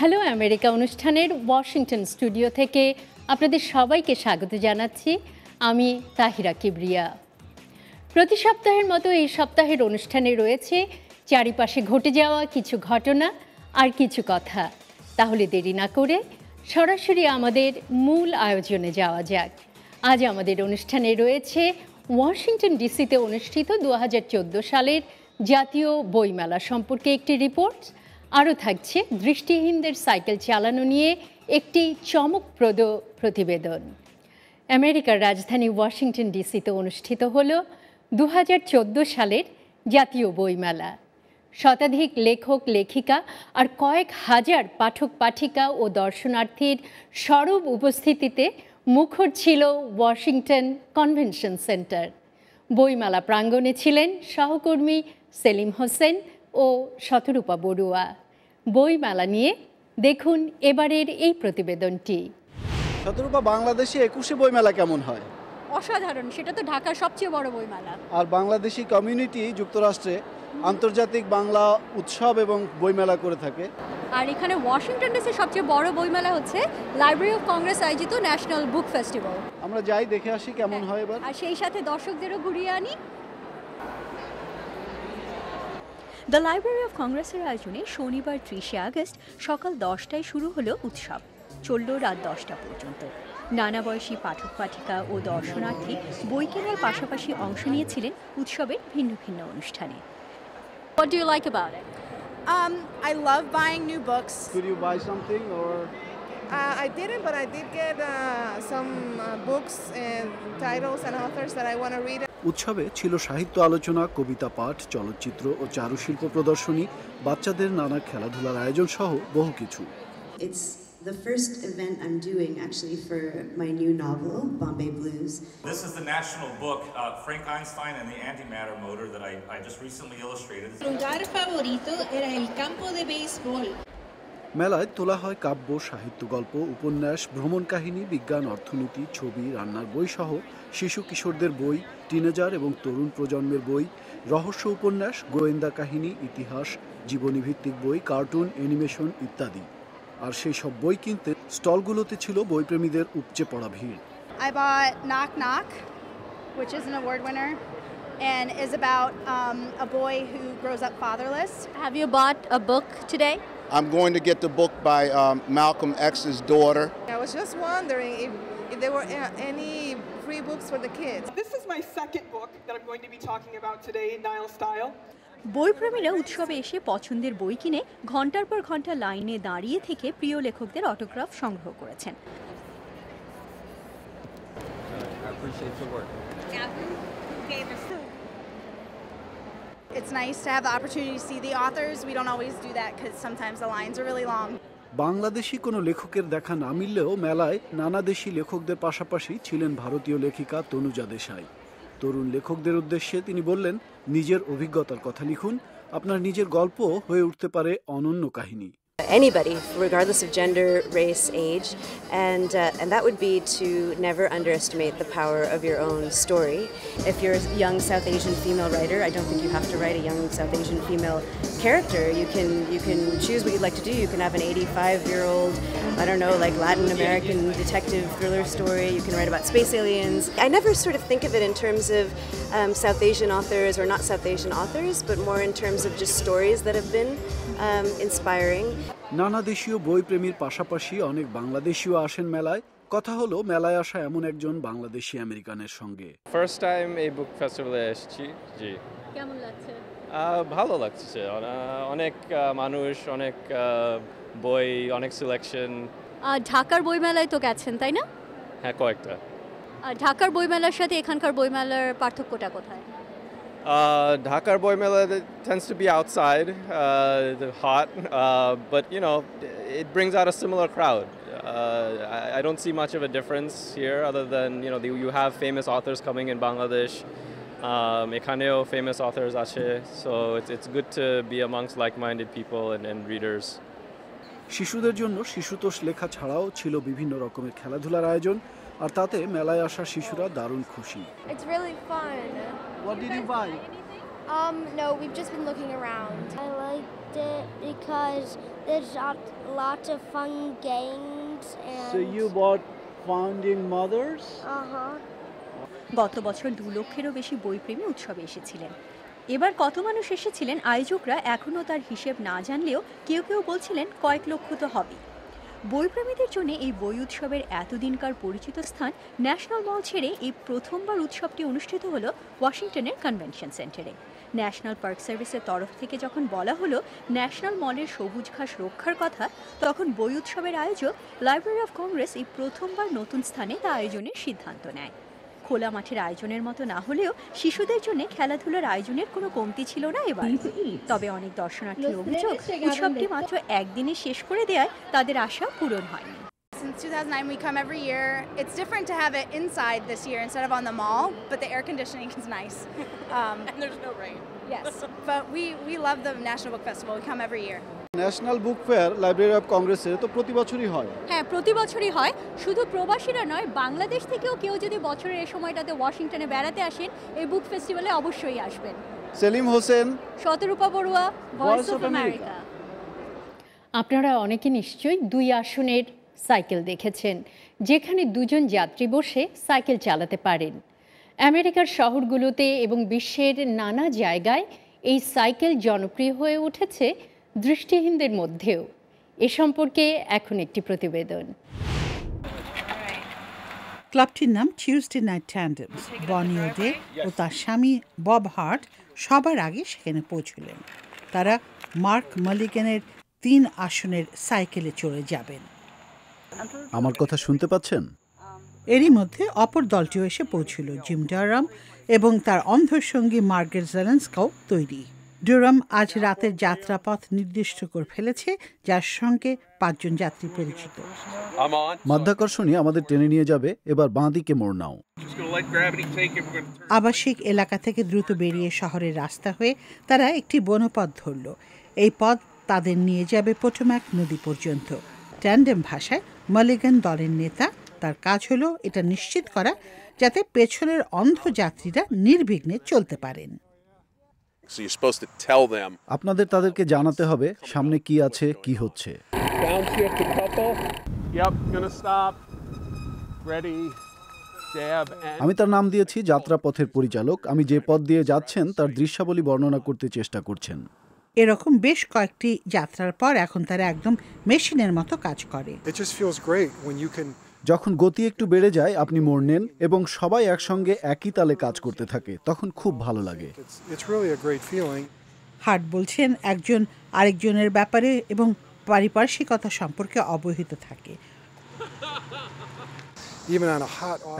Hello America অনুষ্ঠানের Washington studio থেকে আপনাদের সবাইকে স্বাগত জানাচ্ছি। আমি তাহিরা কিবরিয়া। প্রতি সপ্তাহের মতো এই সপ্তাহের অনুষ্ঠানে রয়েছে চারিপাশে ঘটে যাওয়া কিছু ঘটনা আর কিছু কথা। তাহলে দেরি না করে সরাসরি আমাদের মূল আয়োজনে যাওয়া যাক। আজ আমাদের অনুষ্ঠানে রয়েছে ওয়াশিংটন ডিসিতে অনুষ্ঠিত 2014 সালের জাতীয় বইমেলা সম্পর্কে একটি রিপোর্ট। আরও থাকছে দৃষ্টিহীনদের সাইকেল চালানো নিয়ে একটি চমকপ্রদ প্রতিবেদন। আমেরিকার রাজধানী ওয়াশিংটন ডিসিতে অনুষ্ঠিত হল 2014 সালের জাতীয় বইমেলা। শতাধিক লেখক লেখিকা আর কয়েক হাজার পাঠক পাঠিকা ও দর্শনার্থীর সরব উপস্থিতিতে মুখর ছিল ওয়াশিংটন কনভেনশন সেন্টার। বইমেলা প্রাঙ্গণে ছিলেন সহকর্মী সেলিম হোসেন ও শতরূপা বড়ুয়া। বইমেলা নিয়ে দেখুন এবারের এই প্রতিবেদনটি। শতরূপা, বাংলাদেশে 21শে বইমেলা কেমন হয়? অসাধারণ, সেটা তো ঢাকার সবচেয়ে বড় বইমেলা। আর বাংলাদেশি কমিউনিটি যুক্তরাষ্ট্রে আন্তর্জাতিক বাংলা উৎসব এবং বইমেলা করে থাকে। আর এখানে ওয়াশিংটন ডিসির সবচেয়ে বড় বইমেলা হচ্ছে লাইব্রেরি অফ কংগ্রেস আয়োজিত ন্যাশনাল বুক ফেস্টিভ্যাল। আমরা যাই দেখে আসি কেমন হয় এবার, আর সেই সাথে দর্শকদেরও ঘুরিয়ে আনি। দ্য লাইব্রেরি অফ কংগ্রেসের আয়োজনে শনিবার 30শে আগস্ট সকাল 10টায় শুরু হলো উৎসব, চলল রাত 10টা পর্যন্ত। নানা বয়সী পাঠক পাঠিকা ও দর্শনার্থী বই কেনার পাশাপাশি অংশ নিয়েছিলেন উৎসবের ভিন্ন ভিন্ন অনুষ্ঠানে। What do you like about it? I love buying new books. Could you buy something or? I didn't, but I did get some books and titles and authors that I want to read. উৎসবে ছিল সাহিত্য আলোচনা, কবিতা পাঠ, চলচ্চিত্র ও চারুশিল্প প্রদর্শনী, বাচ্চাদের নানা খেলাধুলার আয়োজন সহ বহু কিছু। It's the first event I'm doing actually for my new novel, Bombay Blues. This is the national book, Frank Einstein and the Antimatter Motor, that I just recently illustrated. Su lugar favorito era el campo de béisbol. মেলায় তোলা হয় কাব্য, সাহিত্য, গল্প, উপন্যাস, ভ্রমণ কাহিনী, বিজ্ঞান, অর্থনীতি, ছবি, রান্নার বই সহ শিশু কিশোরদের বই, টিনেজার এবং তরুণ প্রজন্মের বই, রহস্য উপন্যাস, গোয়েন্দা কাহিনী, ইতিহাস, জীবনীভিত্তিক বই, কার্টুন, অ্যানিমেশন ইত্যাদি। আর সেই সব বই কিনতে স্টলগুলোতে ছিল বইপ্রেমীদের উপচে পড়া ভিড়। I bought Knock Knock, which is an award winner, and is about a boy who grows up fatherless. Have you bought a book today? I'm going to get the book by Malcolm X's daughter. I was just wondering if there were any free books for the kids. This is my second book that I'm going to be talking about today, Nile Style. বইপ্রেমীরা উৎসবে এসে পছন্দের বই কিনে ঘন্টার পর ঘন্টা লাইনে দাঁড়িয়ে থেকে প্রিয় লেখকদের অটোগ্রাফ সংগ্রহ করেছেন। It's nice to have the opportunity to see the authors. We don't always do that because sometimes the lines are really long. Bangladeshi কোনো লেখকের দেখা না মিললেও মেলায় নানা দেশি লেখকদের পাশাপাশি ছিলেন ভারতীয় লেখিকা তনুজা দেশাই। তরুণ লেখকদের উদ্দেশ্যে তিনি বললেন, নিজের অভিজ্ঞতার কথা লিখুন, আপনার নিজের গল্প হয়ে উঠতে পারে অনন্য কাহিনী। Anybody, regardless of gender, race, age, and that would be to never underestimate the power of your own story. If you're a young South Asian female writer, I don't think you have to write a young South Asian female character. You can choose what you'd like to do. You can have an 85-year-old, I don't know, like Latin American detective thriller story. You can write about space aliens. I never sort of think of it in terms of South Asian authors or not South Asian authors, but more in terms of just stories that have been inspiring. নানা দেশীয় বইপ্রেমীর পাশাপাশি অনেক বাংলাদেশীও আসেন মেলায়। কথা হলো মেলায় আসা এমন একজন বাংলাদেশি আমেরিকানের সঙ্গে। ফার্স্ট টাইম এই বুক ফেস্টিভ্যালে এসেছি। জি, কেমন লাগছে? ভালো লাগছে, অনেক মানুষ, অনেক বই, অনেক সিলেকশন। ঢাকার বইমেলায় তো গেছেন তাই না? হ্যাঁ, কয়েকটা। ঢাকার বইমেলার সাথে এখানকার বইমেলার পার্থক্যটা কোথায়? Dhakar Boy Mela tends to be outside, hot, but you know, it brings out a similar crowd. I don't see much of a difference here, other than you have famous authors coming in Bangladesh. Ekhaneo famous authors ashe, so it's good to be amongst like-minded people and readers. শিশুদের জন্য শিশুতোষ লেখা ছাড়াও ছিল বিভিন্ন রকমের খেলাধুলার আয়োজন, আর তাতে মেলায় আসা শিশুরা দারুণ খুশি। It's really fun. What did you buy? No, we've just been looking around. I liked it because there's lots of fun games and. So you bought Founding Mothers? গত বছর 2 লক্ষেরও বেশি বইপ্রেমী উৎসবে এসেছিলেন। এবার কত মানুষ এসেছিলেন আয়োজকরা এখনও তার হিসেব না জানলেও কেউ কেউ বলছিলেন কয়েক লক্ষ তো হবে। বইপ্রেমীদের জন্য এই বই উৎসবের এতদিনকার পরিচিত স্থান ন্যাশনাল মল ছেড়ে এই প্রথমবার উৎসবটি অনুষ্ঠিত হলো ওয়াশিংটনের কনভেনশন সেন্টারে। ন্যাশনাল পার্ক সার্ভিসের তরফ থেকে যখন বলা হলো ন্যাশনাল মলের সবুজ ঘাস রক্ষার কথা, তখন বই উৎসবের আয়োজক লাইব্রেরি অফ কংগ্রেস এই প্রথমবার নতুন স্থানে তা আয়োজনের সিদ্ধান্ত নেয়। খোলা মাঠের আয়োজনের মতো না হলেও শিশুদের জন্য খেলাধুলার আয়োজনের কোনো কমতি ছিল না এবার। তবে অনেক দর্শনার্থীর অভিযোগ উৎসবটি মাত্র একদিনে শেষ করে দেওয়ায় তাদের আশা পূরণ হয়নি। Since 2009 we come every year. It's different to have it inside this year instead of on the mall, but the air conditioning is nice. And there's no rain. Yes, but we love the National Book Festival. We come every year. National book fair library of কংগ্রেসে তো প্রতি বছরই হয়। হ্যাঁ, প্রতি বছরই হয়। শুধু প্রবাসীরা নয়, বাংলাদেশ থেকেও কেউ যদি বছরের এই সময়টাতে ওয়াশিংটনে বেড়াতে আসেন, এই বুক ফেস্টিভ্যালে অবশ্যই আসবেন। সেলিম হোসেন, শতরূপা বড়ুয়া, ভয়েস অফ আমেরিকা। আপনারা অনেকে নিশ্চয়ই 2 আসনের সাইকেল দেখেছেন, যেখানে 2 জন যাত্রী বসে সাইকেল চালাতে পারেন। আমেরিকার শহরগুলোতে এবং বিশ্বের নানা জায়গায় এই সাইকেল জনপ্রিয় হয়ে উঠেছে দৃষ্টিহীনদের মধ্যেও। এ সম্পর্কে এখন একটি প্রতিবেদন। ক্লাবটির নাম টিউজডে নাইট ট্যান্ডেমস। বনি ওডে ও তার স্বামী বব হার্ট সবার আগে সেখানে পৌঁছলেন। তারা মার্ক মালিগানের 3 আসনের সাইকেলে চড়ে যাবেন। আমার কথা শুনতে পাচ্ছেন? এরই মধ্যে অপর দলটিও এসে পৌঁছল। জিম ডারাম এবং তার অন্ধসঙ্গী মার্গারেট জেলেন্সকাও তৈরি। ডুরাম আজ রাতের যাত্রাপথ নির্দিষ্ট করে ফেলেছে, যার সঙ্গে 5 জন যাত্রী পরিচিত। মাধ্যাকর্ষণী আমাদের টেনে নিয়ে যাবে, এবার বাঁ দিকে মোড় নাও। আবাসিক এলাকা থেকে দ্রুত বেরিয়ে শহরের রাস্তা হয়ে তারা একটি বনপথ ধরল। এই পথ তাদের নিয়ে যাবে পোটোম্যাক নদী পর্যন্ত। ট্যান্ডেম ভাষায় মালিগান দলের নেতা, তার কাজ হলো এটা নিশ্চিত করা যাতে পেছনের অন্ধ যাত্রীরা নির্বিঘ্নে চলতে পারেন। আপনাদের তাদেরকে জানাতে হবে সামনে কি আছে, কি হচ্ছে। আমি তার নাম দিয়েছি যাত্রাপথের পরিচালক। আমি যে পথ দিয়ে যাচ্ছেন তার দৃশ্যাবলী বর্ণনা করতে চেষ্টা করছেন। এরকম বেশ কয়েকটি যাত্রার পর এখন তারা একদম মেশিনের মতো কাজ করে। যখন গতি একটু বেড়ে যায়, আপনি মোড় নেন এবং সবাই একসঙ্গে একই তালে কাজ করতে থাকে, তখন খুব ভালো লাগে। হার্ট বলছেন একজন আরেকজনের ব্যাপারে এবং পারিপার্শ্বিকতা সম্পর্কে অবহিত থাকে।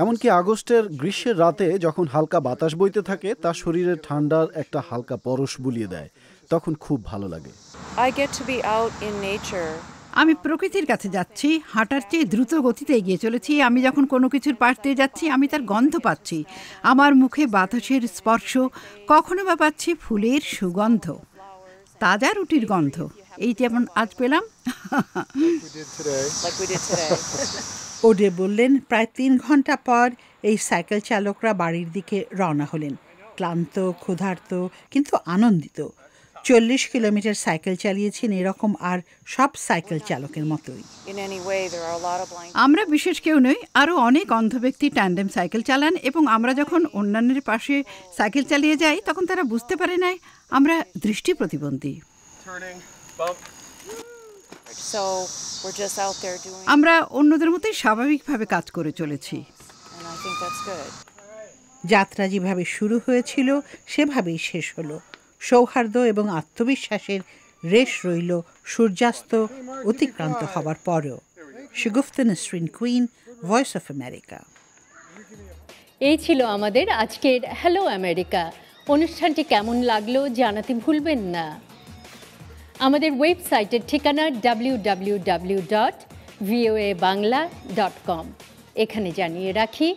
এমনকি আগস্টের গ্রীষ্মের রাতে যখন হালকা বাতাস বইতে থাকে, তা শরীরের ঠান্ডার একটা হালকা পরশ বুলিয়ে দেয়, তখন খুব ভালো লাগে। আমি প্রকৃতির কাছে যাচ্ছি, হাঁটার চেয়ে দ্রুত গতিতে এগিয়ে চলেছি। আমি যখন কোনো কিছুর পাশ দিয়ে যাচ্ছি, আমি তার গন্ধ পাচ্ছি, আমার মুখে বাতাসের স্পর্শ, কখনো বা পাচ্ছি ফুলের সুগন্ধ, তাজা রুটির গন্ধ, এই যেমন আজ পেলাম। ওডে বললেন প্রায় 3 ঘন্টা পর এই সাইকেল চালকরা বাড়ির দিকে রওনা হলেন, ক্লান্ত, ক্ষুধার্ত কিন্তু আনন্দিত। 40 কিলোমিটার সাইকেল চালিয়েছেন এরকম আর সব সাইকেল চালকের মতোই। আমরা বিশেষ কেউ নই, আরও অনেক অন্ধ ব্যক্তি ট্যান্ডেম সাইকেল চালান এবং আমরা যখন অন্যান্যের পাশে সাইকেল চালিয়ে যাই তখন তারা বুঝতে পারে না আমরা দৃষ্টি প্রতিবন্ধী। আমরা অন্যদের মতোই স্বাভাবিকভাবে কাজ করে চলেছি। যাত্রা যেভাবে শুরু হয়েছিল সেভাবেই শেষ হলো। সৌহার্দ্য এবং আত্মবিশ্বাসের রেশ রইল সূর্যাস্ত অতিক্রান্ত হবার পরেও। শিগুফতা নসরিন কুইন, ভয়েস অফ আমেরিকা। এই ছিল আমাদের আজকের হ্যালো আমেরিকা। অনুষ্ঠানটি কেমন লাগলো জানাতে ভুলবেন না। আমাদের ওয়েবসাইটের ঠিকানা www.voabangla.com। এখানে জানিয়ে রাখি,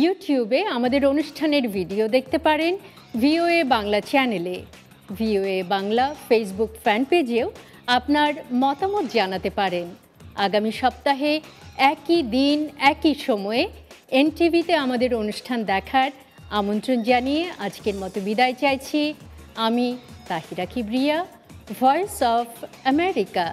ইউটিউবে আমাদের অনুষ্ঠানের ভিডিও দেখতে পারেন VOA বাংলা চ্যানেলে। VOA বাংলা ফেসবুক ফ্যান পেজেও আপনার মতামত জানাতে পারেন। আগামী সপ্তাহে একই দিন একই সময়ে এনটিভিতে আমাদের অনুষ্ঠান দেখার আমন্ত্রণ জানিয়ে আজকের মতো বিদায় চাইছি। আমি Tahira Kibria, voice of America.